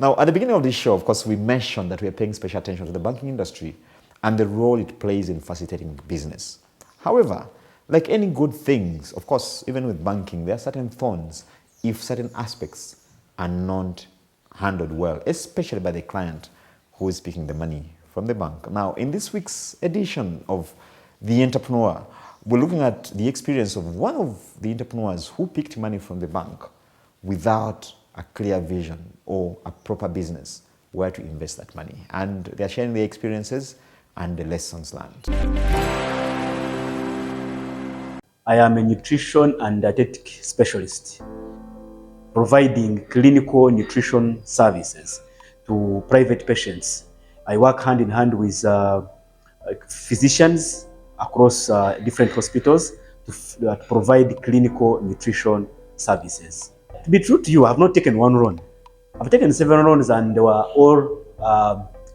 Now, at the beginning of this show, of course, we mentioned that we are paying special attention to the banking industry and the role it plays in facilitating business. However, like any good things, of course, even with banking, there are certain thorns if certain aspects are not handled well, especially by the client who is picking the money from the bank. Now, in this week's edition of The Entrepreneur, we're looking at the experience of one of the entrepreneurs who picked money from the bank without a clear vision or a proper business where to invest that money. And they're sharing their experiences and the lessons learned. I am a nutrition and dietetic specialist, providing clinical nutrition services to private patients. I work hand in hand with physicians across different hospitals to provide clinical nutrition services. To be true to you, I have not taken one loan. I've taken several loans and they were all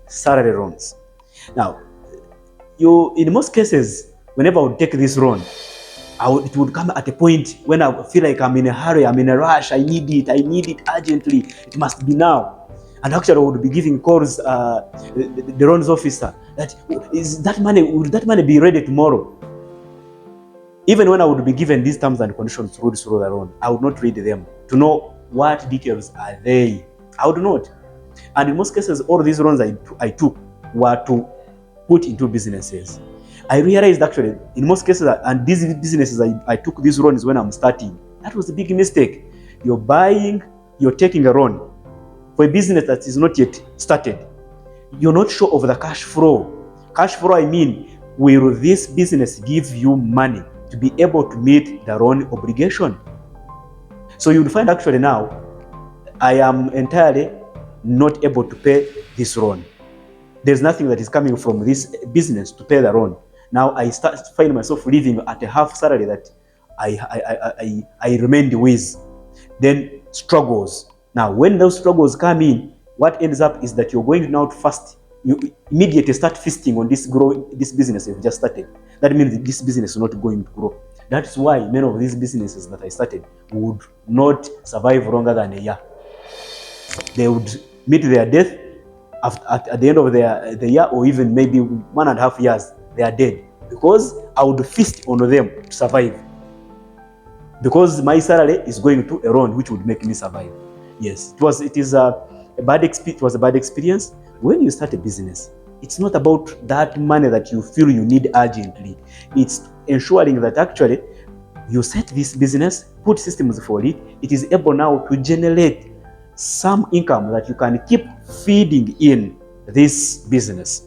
salary loans. Now, in most cases, whenever I would take this loan, it would come at a point when I feel like I'm in a hurry, I'm in a rush, I need it urgently, it must be now. And actually I would be giving calls the loans officer that would that money be ready tomorrow? Even when I would be given these terms and conditions through the loan, I would not read them to know what details are they. I would not. And in most cases, all these loans I took were to put into businesses. I realized actually, in most cases, and these businesses, I took these loans when I'm starting. That was a big mistake. You're taking a loan for a business that is not yet started. You're not sure of the cash flow. Cash flow, I mean, will this business give you money to be able to meet the loan obligation? So you would find actually now, I am entirely not able to pay this loan. There's nothing that is coming from this business to pay the loan. Now I start to find myself living at a half salary that I remained with. Then struggles. Now when those struggles come in, what ends up is that you're going now to fast. You immediately start feasting on this business you've just started. That means that this business is not going to grow. That's why many of these businesses that I started would not survive longer than a year. They would meet their death at the end of the year, or even maybe 1.5 years. They are dead because I would feast on them to survive. Because my salary is going to a loan which would make me survive. Yes, it was a bad experience. When you start a business, it's not about that money that you feel you need urgently. It's ensuring that actually you set this business, put systems for it. It is able now to generate some income that you can keep feeding in this business,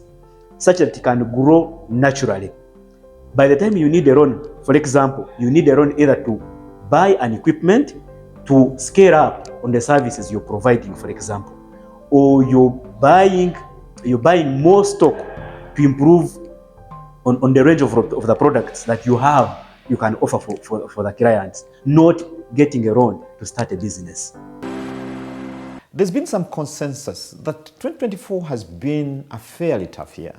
such that it can grow naturally. By the time you need a loan, for example, you need a loan either to buy an equipment to scale up on the services you're providing, for example, or you're buying more stock to improve on the range of the products that you can offer for the clients, not getting a loan to start a business. There's been some consensus that 2024 has been a fairly tough year.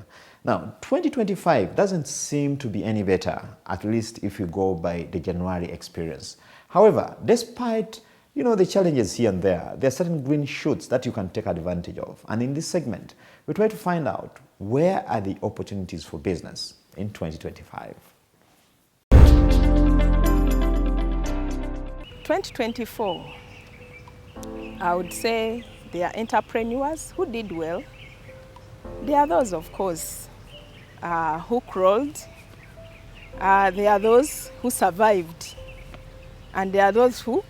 Now, 2025 doesn't seem to be any better, at least if you go by the January experience. However, despite the challenges here and there are certain green shoots that you can take advantage of. And in this segment, we try to find out where are the opportunities for business in 2025. 2024, I would say there are entrepreneurs who did well. There are those, of course, who crawled. There are those who survived. And there are those who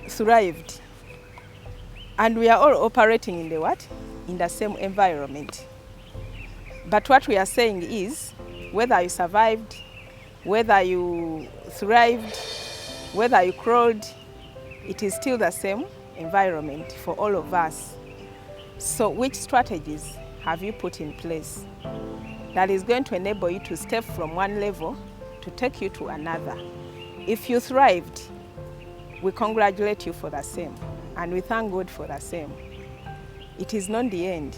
thrived. And we are all operating in in the same environment. But what we are saying is, whether you survived, whether you thrived, whether you crawled, it is still the same environment for all of us. So which strategies have you put in place that is going to enable you to step from one level to take you to another? If you thrived, we congratulate you for the same, and we thank God for the same. It is not the end.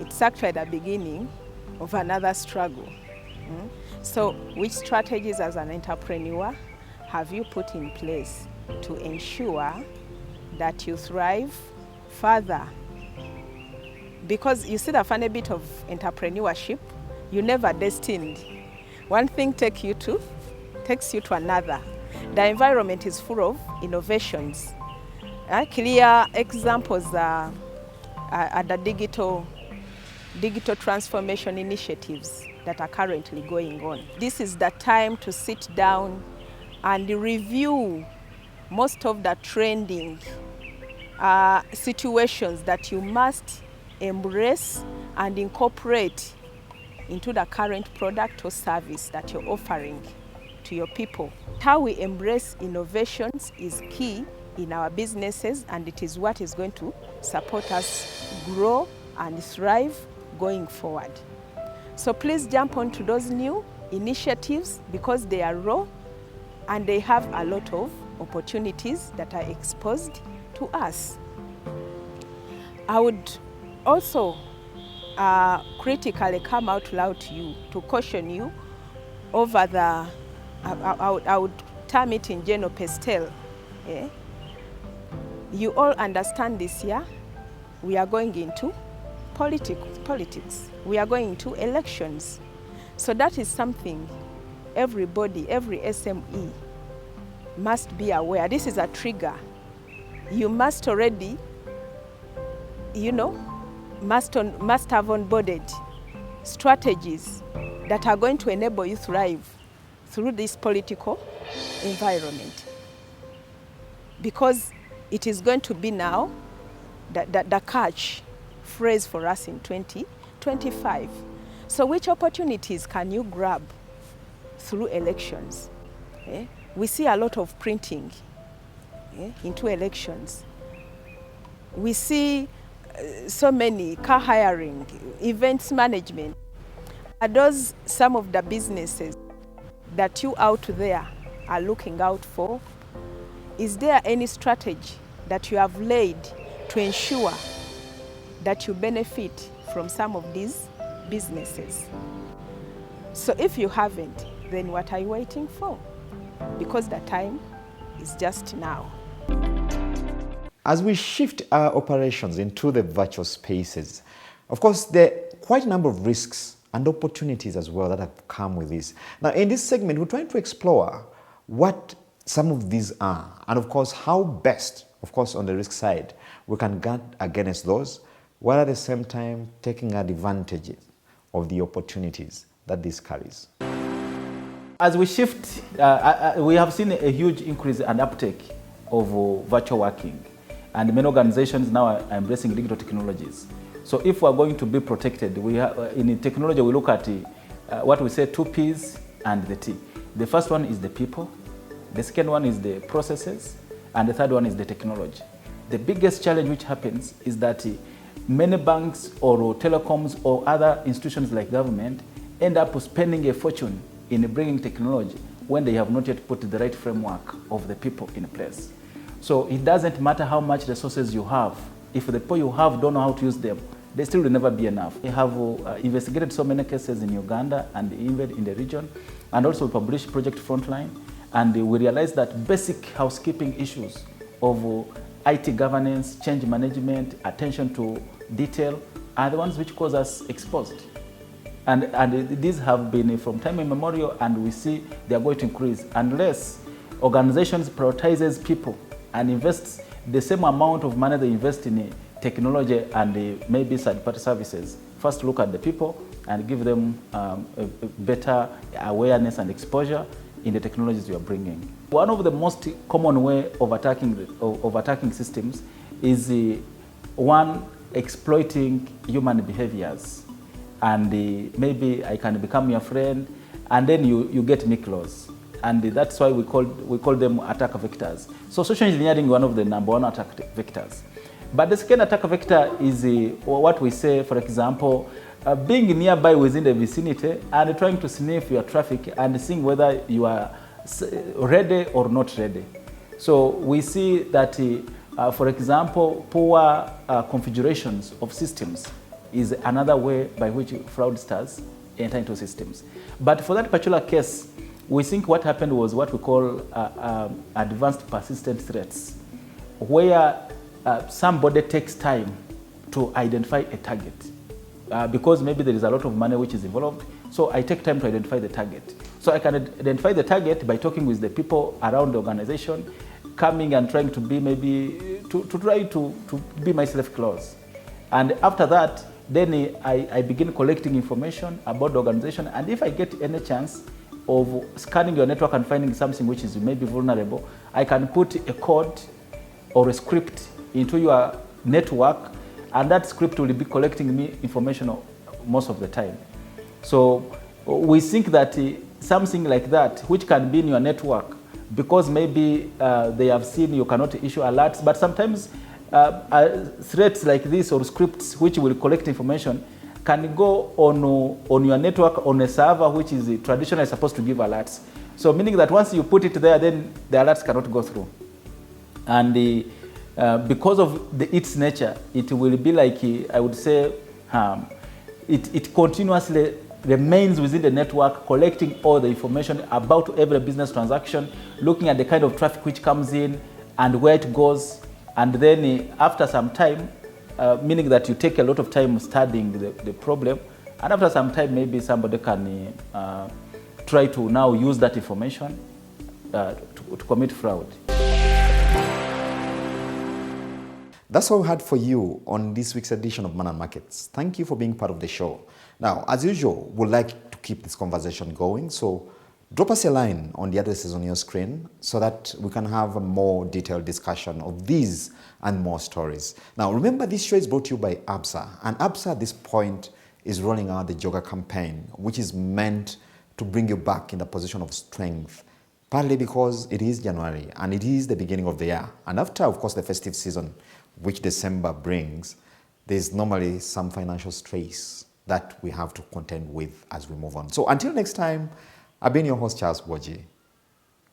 It's actually the beginning of another struggle. So which strategies as an entrepreneur have you put in place to ensure that you thrive further. Because you see the funny bit of entrepreneurship, you're never destined. One thing takes you to another. The environment is full of innovations. Clear examples are the digital transformation initiatives that are currently going on. This is the time to sit down and review most of the trending situations that you must embrace and incorporate into the current product or service that you're offering to your people. How we embrace innovations is key in our businesses, and it is what is going to support us grow and thrive going forward. So please jump onto those new initiatives because they are raw and they have a lot of opportunities that are exposed to us. I would also critically come out loud to you to caution you over the, I would term it in general pastel. Yeah? You all understand this year we are going into politics. We are going into elections. So that is something everybody, every SME must be aware. This is a trigger. You must already, must have onboarded strategies that are going to enable you to thrive through this political environment. Because it is going to be now the catch phrase for us in 2025. So which opportunities can you grab through elections? We see a lot of printing into elections. We see so many car hiring, events management. Are those some of the businesses that you out there are looking out for? Is there any strategy that you have laid to ensure that you benefit from some of these businesses? So if you haven't, then what are you waiting for? Because the time is just now. As we shift our operations into the virtual spaces, of course, there are quite a number of risks and opportunities as well that have come with this. Now, in this segment, we're trying to explore what some of these are, and of course, how best, of course, on the risk side, we can guard against those, while at the same time taking advantage of the opportunities that this carries. As we shift, we have seen a huge increase and uptake of virtual working, and many organizations now are embracing digital technologies. So if we're going to be protected, in technology we look at what we say 2 P's and the T. The first one is the people, the second one is the processes, and the third one is the technology. The biggest challenge which happens is that many banks or telecoms or other institutions like government end up spending a fortune in bringing technology when they have not yet put the right framework of the people in place. So it doesn't matter how much resources you have. If the people you have don't know how to use them, they still will never be enough. We have investigated so many cases in Uganda and even in the region, and also we published Project Frontline, and we realized that basic housekeeping issues of IT governance, change management, attention to detail are the ones which cause us exposed. And these have been from time immemorial, and we see they are going to increase unless organizations prioritizes people and invests the same amount of money they invest in technology and maybe third-party services. First look at the people and give them a better awareness and exposure in the technologies you are bringing. One of the most common way of attacking systems is one, exploiting human behaviors. And maybe I can become your friend, and then you get me close. And that's why we call them attack vectors. So social engineering is one of the #1 attack vectors. But the second attack vector is what we say, for example, being nearby within the vicinity and trying to sniff your traffic and seeing whether you are ready or not ready. So we see that, for example, poor configurations of systems is another way by which fraudsters enter into systems. But for that particular case, we think what happened was what we call advanced persistent threats, where somebody takes time to identify a target. Because maybe there is a lot of money which is involved, so I take time to identify the target. So I can identify the target by talking with the people around the organization, coming and trying to be maybe, to try to be myself close. And after that, then I begin collecting information about the organization, and if I get any chance of scanning your network and finding something which is maybe vulnerable, I can put a code or a script into your network, and that script will be collecting me information most of the time. So we think that something like that, which can be in your network, because maybe they have seen you cannot issue alerts, but sometimes threats like this or scripts which will collect information can go on your network on a server which is traditionally supposed to give alerts. So meaning that once you put it there, then the alerts cannot go through. And because of its nature, it will be like, I would say, it continuously remains within the network, collecting all the information about every business transaction, looking at the kind of traffic which comes in and where it goes. And then after some time, meaning that you take a lot of time studying the problem, and after some time, maybe somebody can try to now use that information to commit fraud. That's all we had for you on this week's edition of Money and Markets. Thank you for being part of the show. Now, as usual, we'd like to keep this conversation going, so drop us a line on the addresses on your screen so that we can have a more detailed discussion of these and more stories. Now, remember, this show is brought to you by ABSA, and ABSA at this point is rolling out the Joga campaign, which is meant to bring you back in a position of strength, partly because it is January and it is the beginning of the year. And after, of course, the festive season, which December brings, there's normally some financial stress that we have to contend with as we move on. So until next time, I've been your host, Charles Boji.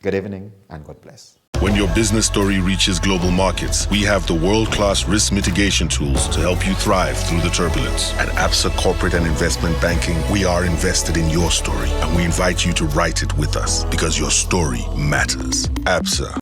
Good evening and God bless. When your business story reaches global markets, we have the world-class risk mitigation tools to help you thrive through the turbulence. At ABSA Corporate and Investment Banking, we are invested in your story, and we invite you to write it with us because your story matters. ABSA.